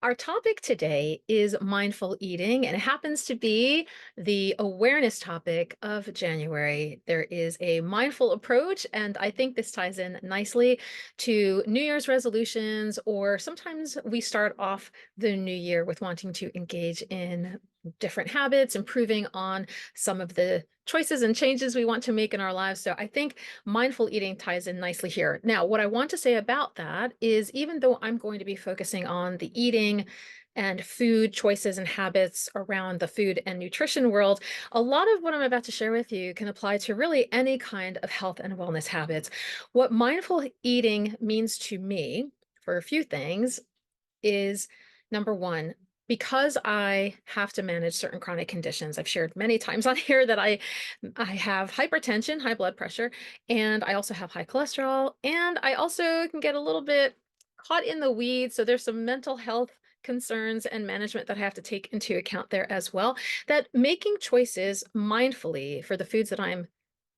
Our topic today is mindful eating, and it happens to be the awareness topic of January. There is a mindful approach, and I think this ties in nicely to New Year's resolutions, or sometimes we start off the new year with wanting to engage in different habits, improving on some of the choices and changes we want to make in our lives. So I think mindful eating ties in nicely here. Now, what I want to say about that is even though I'm going to be focusing on the eating and food choices and habits around the food and nutrition world, a lot of what I'm about to share with you can apply to really any kind of health and wellness habits. What mindful eating means to me, for a few things, is number one, because I have to manage certain chronic conditions. I've shared many times on here that I have hypertension, high blood pressure, and I also have high cholesterol, and I also can get a little bit caught in the weeds. So there's some mental health concerns and management that I have to take into account there as well. That making choices mindfully for the foods that I'm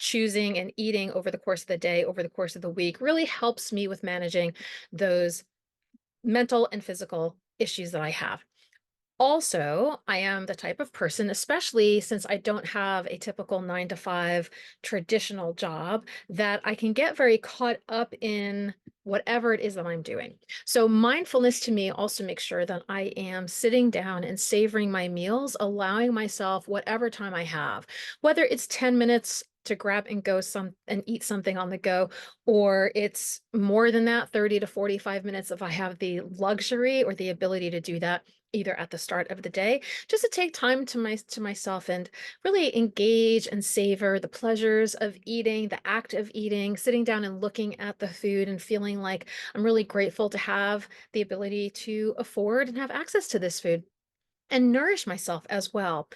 choosing and eating over the course of the day, over the course of the week, really helps me with managing those mental and physical issues that I have. Also, I am the type of person, especially since I don't have a typical 9 to 5 traditional job, that I can get very caught up in whatever it is that I'm doing. So, mindfulness to me also makes sure that I am sitting down and savoring my meals, allowing myself whatever time I have, whether it's 10 minutes to grab and go some and eat something on the go, or it's more than that, 30 to 45 minutes if I have the luxury or the ability to do that either at the start of the day, just to take time to myself and really engage and savor the pleasures of eating, the act of eating, sitting down and looking at the food and feeling like I'm really grateful to have the ability to afford and have access to this food and nourish myself as well.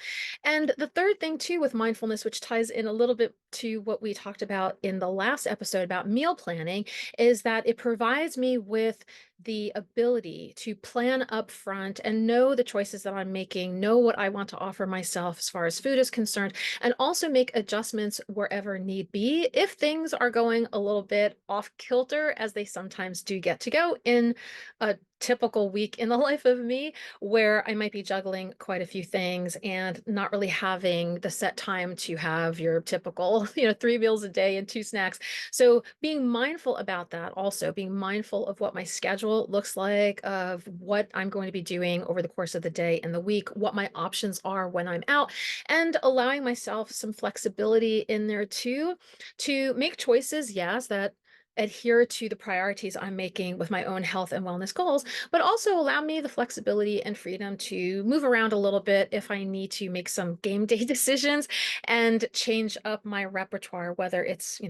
And the third thing too with mindfulness, which ties in a little bit to what we talked about in the last episode about meal planning, is that it provides me with the ability to plan up front and know the choices that I'm making, know what I want to offer myself as far as food is concerned, and also make adjustments wherever need be if things are going a little bit off kilter, as they sometimes do get to go in a typical week in the life of me, where I might be juggling quite a few things and not really having the set time to have your typical, 3 meals a day and two snacks. So being mindful about that, also being mindful of what my schedule looks like, of what I'm going to be doing over the course of the day and the week, what my options are when I'm out, and allowing myself some flexibility in there too, to make choices, yes, that adhere to the priorities I'm making with my own health and wellness goals, but also allow me the flexibility and freedom to move around a little bit if I need to make some game day decisions and change up my repertoire, whether it's,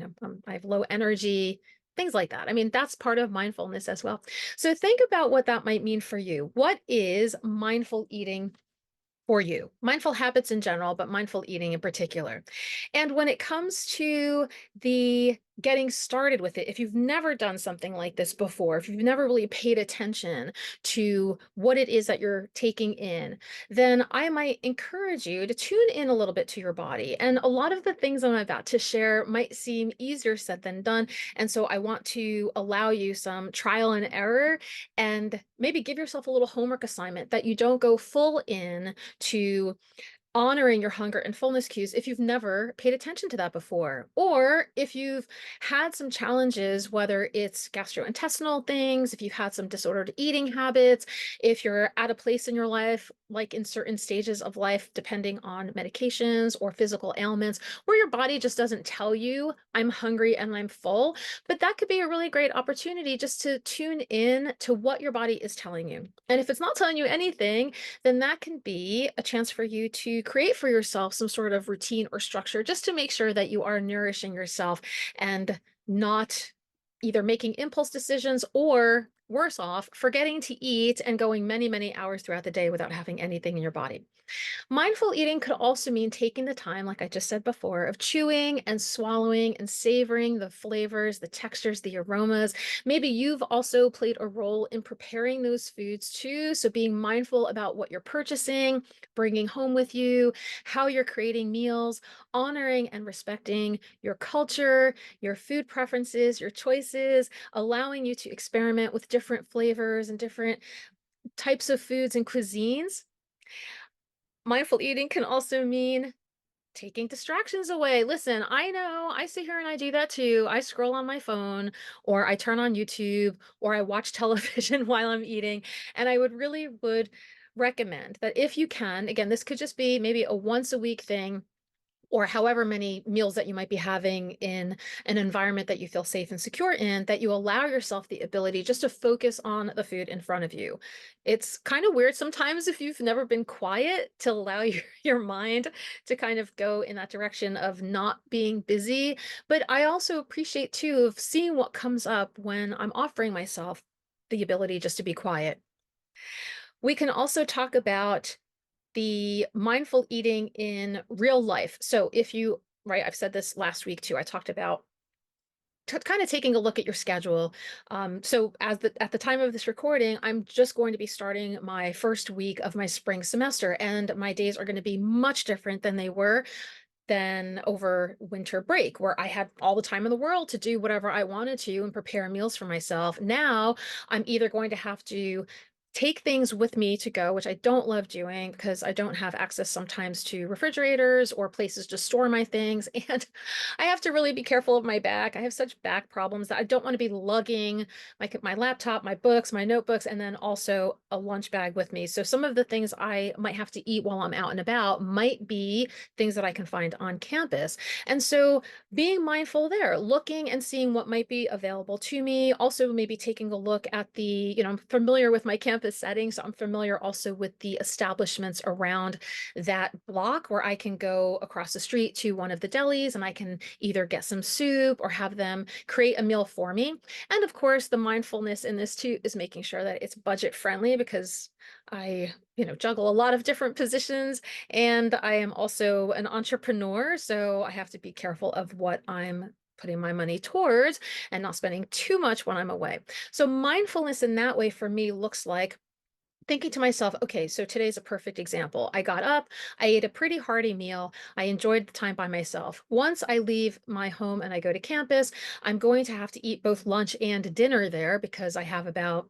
I have low energy, things like that. I mean, that's part of mindfulness as well. So think about what that might mean for you. What is mindful eating for you? Mindful habits in general, but mindful eating in particular. And when it comes to the getting started with it, if you've never done something like this before, if you've never really paid attention to what it is that you're taking in, then I might encourage you to tune in a little bit to your body. And a lot of the things I'm about to share might seem easier said than done. And so I want to allow you some trial and error, and maybe give yourself a little homework assignment that you don't go full in to honoring your hunger and fullness cues if you've never paid attention to that before. Or if you've had some challenges, whether it's gastrointestinal things, if you've had some disordered eating habits, if you're at a place in your life, like in certain stages of life, depending on medications or physical ailments, where your body just doesn't tell you, I'm hungry and I'm full. But that could be a really great opportunity just to tune in to what your body is telling you. And if it's not telling you anything, then that can be a chance for you to create for yourself some sort of routine or structure just to make sure that you are nourishing yourself and not either making impulse decisions or worse off, forgetting to eat and going many, many hours throughout the day without having anything in your body. Mindful eating could also mean taking the time, like I just said before, of chewing and swallowing and savoring the flavors, the textures, the aromas. Maybe you've also played a role in preparing those foods too. So being mindful about what you're purchasing, bringing home with you, how you're creating meals, honoring and respecting your culture, your food preferences, your choices, allowing you to experiment with different flavors and different types of foods and cuisines. Mindful eating can also mean taking distractions away. Listen, I know I sit here and I do that too. I scroll on my phone or I turn on YouTube or I watch television while I'm eating. And I would recommend that if you can, again, this could just be maybe a once a week thing or however many meals that you might be having in an environment that you feel safe and secure in, that you allow yourself the ability just to focus on the food in front of you. It's kind of weird sometimes if you've never been quiet to allow your mind to kind of go in that direction of not being busy. But I also appreciate too of seeing what comes up when I'm offering myself the ability just to be quiet. We can also talk about the mindful eating in real life. So if you, right, I've said this last week too, I talked about kind of taking a look at your schedule. So at the time of this recording, I'm just going to be starting my first week of my spring semester, and my days are going to be much different than they were than over winter break, where I had all the time in the world to do whatever I wanted to and prepare meals for myself. Now I'm either going to have to take things with me to go, which I don't love doing because I don't have access sometimes to refrigerators or places to store my things. And I have to really be careful of my back. I have such back problems that I don't want to be lugging my laptop, my books, my notebooks, and then also a lunch bag with me. So some of the things I might have to eat while I'm out and about might be things that I can find on campus. And so being mindful there, looking and seeing what might be available to me, also maybe taking a look at I'm familiar with my campus setting, so I'm familiar also with the establishments around that block where I can go across the street to one of the delis and I can either get some soup or have them create a meal for me. And of course, the mindfulness in this too is making sure that it's budget friendly because I, juggle a lot of different positions and I am also an entrepreneur, so I have to be careful of what I'm putting my money towards and not spending too much when I'm away. So mindfulness in that way for me looks like thinking to myself, okay, so today's a perfect example. I got up, I ate a pretty hearty meal, I enjoyed the time by myself. Once I leave my home and I go to campus, I'm going to have to eat both lunch and dinner there because I have about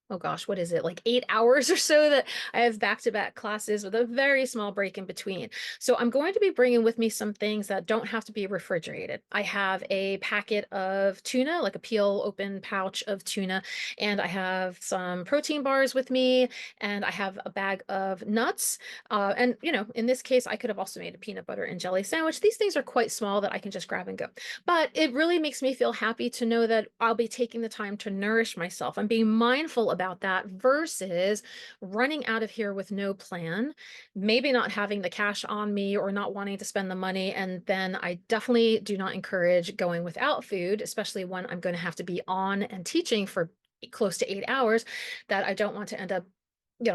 oh gosh, what is it? Like 8 hours or so that I have back-to-back classes with a very small break in between. So I'm going to be bringing with me some things that don't have to be refrigerated. I have a packet of tuna, like a peel open pouch of tuna, and I have some protein bars with me, and I have a bag of nuts. And in this case, I could have also made a peanut butter and jelly sandwich. These things are quite small that I can just grab and go. But it really makes me feel happy to know that I'll be taking the time to nourish myself. I'm being mindful about that versus running out of here with no plan, maybe not having the cash on me or not wanting to spend the money. And then I definitely do not encourage going without food, especially when I'm going to have to be on and teaching for close to 8 hours, that I don't want to end up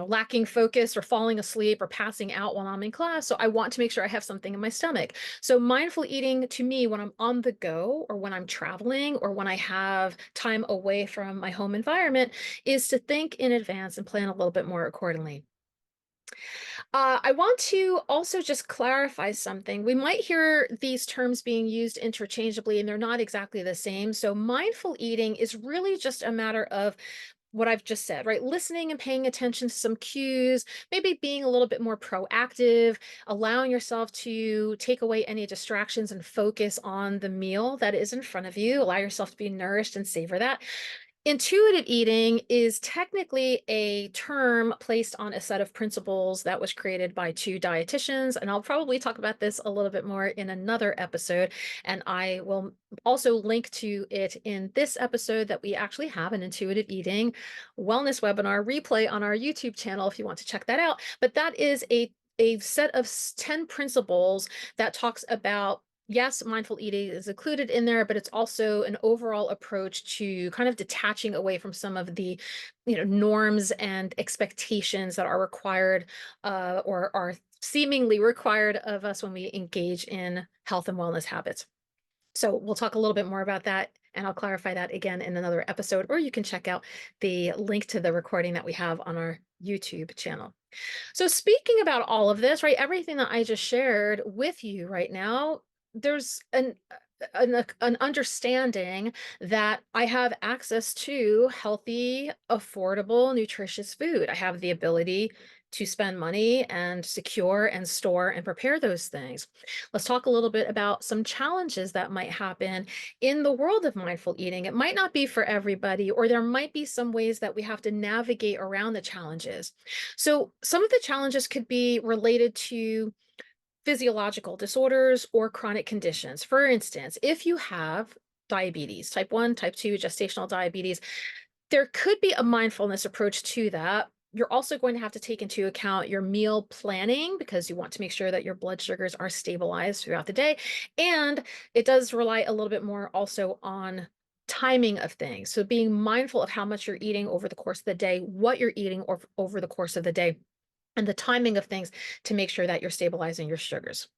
lacking focus or falling asleep or passing out while I'm in class. So I want to make sure I have something in my stomach. So mindful eating to me, when I'm on the go or when I'm traveling or when I have time away from my home environment, is to think in advance and plan a little bit more accordingly. I want to also just clarify something. We might hear these terms being used interchangeably, and they're not exactly the same. So mindful eating is really just a matter of what I've just said, right? Listening and paying attention to some cues, maybe being a little bit more proactive, allowing yourself to take away any distractions and focus on the meal that is in front of you. Allow yourself to be nourished and savor that. Intuitive eating is technically a term placed on a set of principles that was created by two dietitians, and I'll probably talk about this a little bit more in another episode, and I will also link to it in this episode that we actually have an intuitive eating wellness webinar replay on our YouTube channel if you want to check that out. But that is a set of 10 principles that talks about yes, mindful eating is included in there, but it's also an overall approach to kind of detaching away from some of the, norms and expectations that are required or are seemingly required of us when we engage in health and wellness habits. So we'll talk a little bit more about that, and I'll clarify that again in another episode, or you can check out the link to the recording that we have on our YouTube channel. So speaking about all of this, right, everything that I just shared with you right now, there's an understanding that I have access to healthy, affordable, nutritious food. I have the ability to spend money and secure and store and prepare those things. Let's talk a little bit about some challenges that might happen in the world of mindful eating. It might not be for everybody, or there might be some ways that we have to navigate around the challenges. So, some of the challenges could be related to physiological disorders or chronic conditions. For instance, if you have diabetes, type 1, type 2, gestational diabetes, there could be a mindfulness approach to that. You're also going to have to take into account your meal planning because you want to make sure that your blood sugars are stabilized throughout the day. And it does rely a little bit more also on timing of things. So being mindful of how much you're eating over the course of the day, what you're eating over the course of the day, and the timing of things to make sure that you're stabilizing your sugars.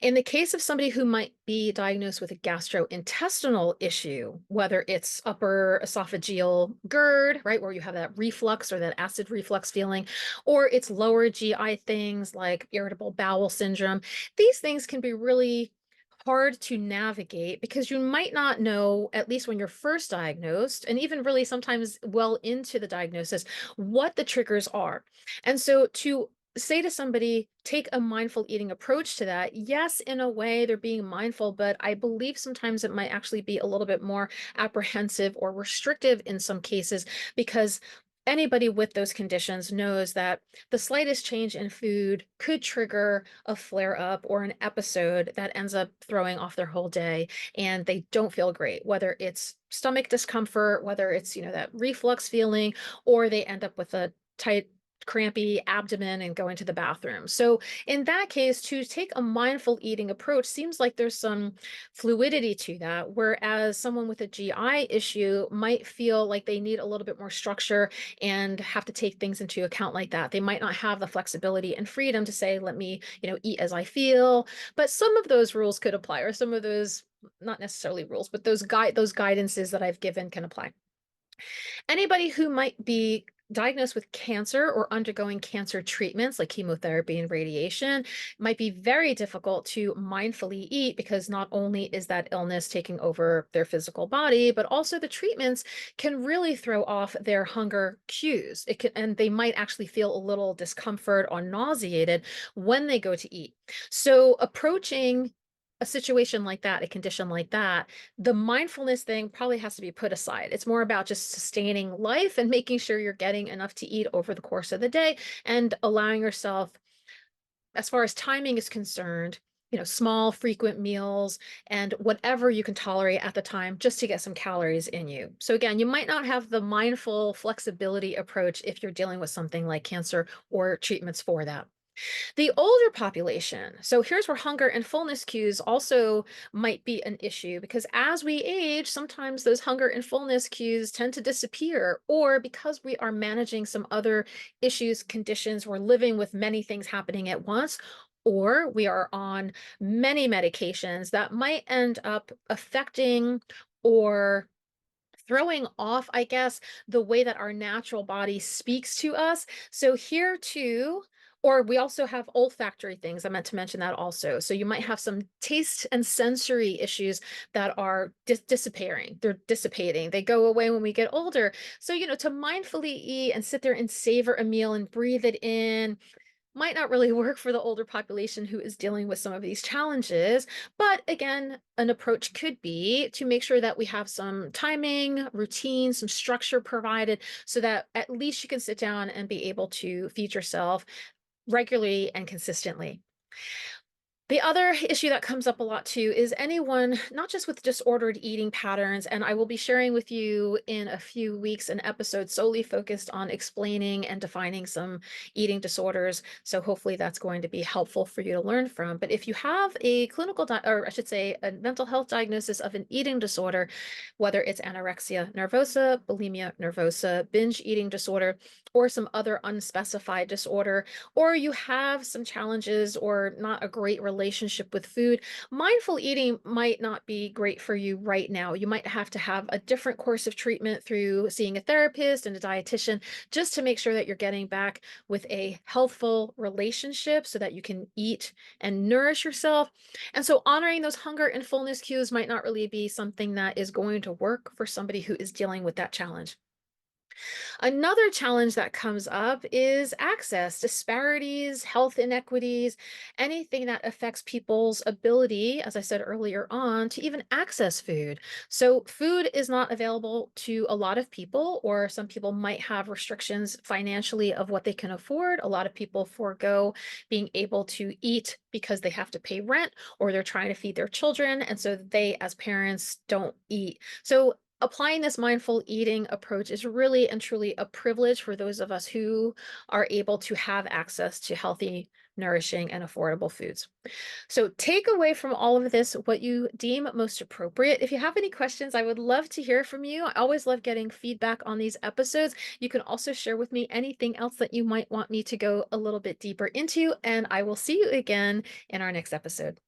In the case of somebody who might be diagnosed with a gastrointestinal issue, whether it's upper esophageal GERD, right, where you have that reflux or that acid reflux feeling, or it's lower GI things like irritable bowel syndrome, these things can be really hard to navigate because you might not know, at least when you're first diagnosed, and even really sometimes well into the diagnosis, what the triggers are. And so to say to somebody, take a mindful eating approach to that. Yes, in a way, they're being mindful, but I believe sometimes it might actually be a little bit more apprehensive or restrictive in some cases because anybody with those conditions knows that the slightest change in food could trigger a flare up or an episode that ends up throwing off their whole day and they don't feel great, whether it's stomach discomfort, whether it's, that reflux feeling, or they end up with a tight crampy abdomen and going to the bathroom. So in that case, to take a mindful eating approach seems like there's some fluidity to that, whereas someone with a GI issue might feel like they need a little bit more structure and have to take things into account like that. They might not have the flexibility and freedom to say, let me, eat as I feel. But some of those rules could apply, or some of those, not necessarily rules, but those guidances that I've given can apply. Anybody who might be diagnosed with cancer or undergoing cancer treatments like chemotherapy and radiation might be very difficult to mindfully eat because not only is that illness taking over their physical body, but also the treatments can really throw off their hunger cues. And they might actually feel a little discomfort or nauseated when they go to eat. So approaching a situation like that, a condition like that, the mindfulness thing probably has to be put aside. It's more about just sustaining life and making sure you're getting enough to eat over the course of the day and allowing yourself, as far as timing is concerned, small, frequent meals and whatever you can tolerate at the time just to get some calories in you. So, again, you might not have the mindful flexibility approach if you're dealing with something like cancer or treatments for that. The older population. So here's where hunger and fullness cues also might be an issue because as we age, sometimes those hunger and fullness cues tend to disappear, or because we are managing some other issues, conditions, we're living with many things happening at once. Or we are on many medications that might end up affecting or throwing off, I guess, the way that our natural body speaks to us. So here too, or we also have olfactory things. I meant to mention that also. So you might have some taste and sensory issues that are disappearing. They're dissipating. They go away when we get older. So, to mindfully eat and sit there and savor a meal and breathe it in might not really work for the older population who is dealing with some of these challenges. But again, an approach could be to make sure that we have some timing, routine, some structure provided so that at least you can sit down and be able to feed yourself regularly and consistently. The other issue that comes up a lot too is anyone, not just with disordered eating patterns, and I will be sharing with you in a few weeks an episode solely focused on explaining and defining some eating disorders. So hopefully that's going to be helpful for you to learn from. But if you have a or I should say, a mental health diagnosis of an eating disorder, whether it's anorexia nervosa, bulimia nervosa, binge eating disorder, or some other unspecified disorder, or you have some challenges or not a great relationship relationship with food, mindful eating might not be great for you right now. You might have to have a different course of treatment through seeing a therapist and a dietitian just to make sure that you're getting back with a healthful relationship so that you can eat and nourish yourself. And so honoring those hunger and fullness cues might not really be something that is going to work for somebody who is dealing with that challenge. Another challenge that comes up is access, disparities, health inequities, anything that affects people's ability, as I said earlier on, to even access food. So, food is not available to a lot of people, or some people might have restrictions financially of what they can afford. A lot of people forego being able to eat because they have to pay rent or they're trying to feed their children. And so they, as parents, don't eat. So, applying this mindful eating approach is really and truly a privilege for those of us who are able to have access to healthy, nourishing, and affordable foods. So, take away from all of this what you deem most appropriate. If you have any questions, I would love to hear from you. I always love getting feedback on these episodes. You can also share with me anything else that you might want me to go a little bit deeper into, and I will see you again in our next episode.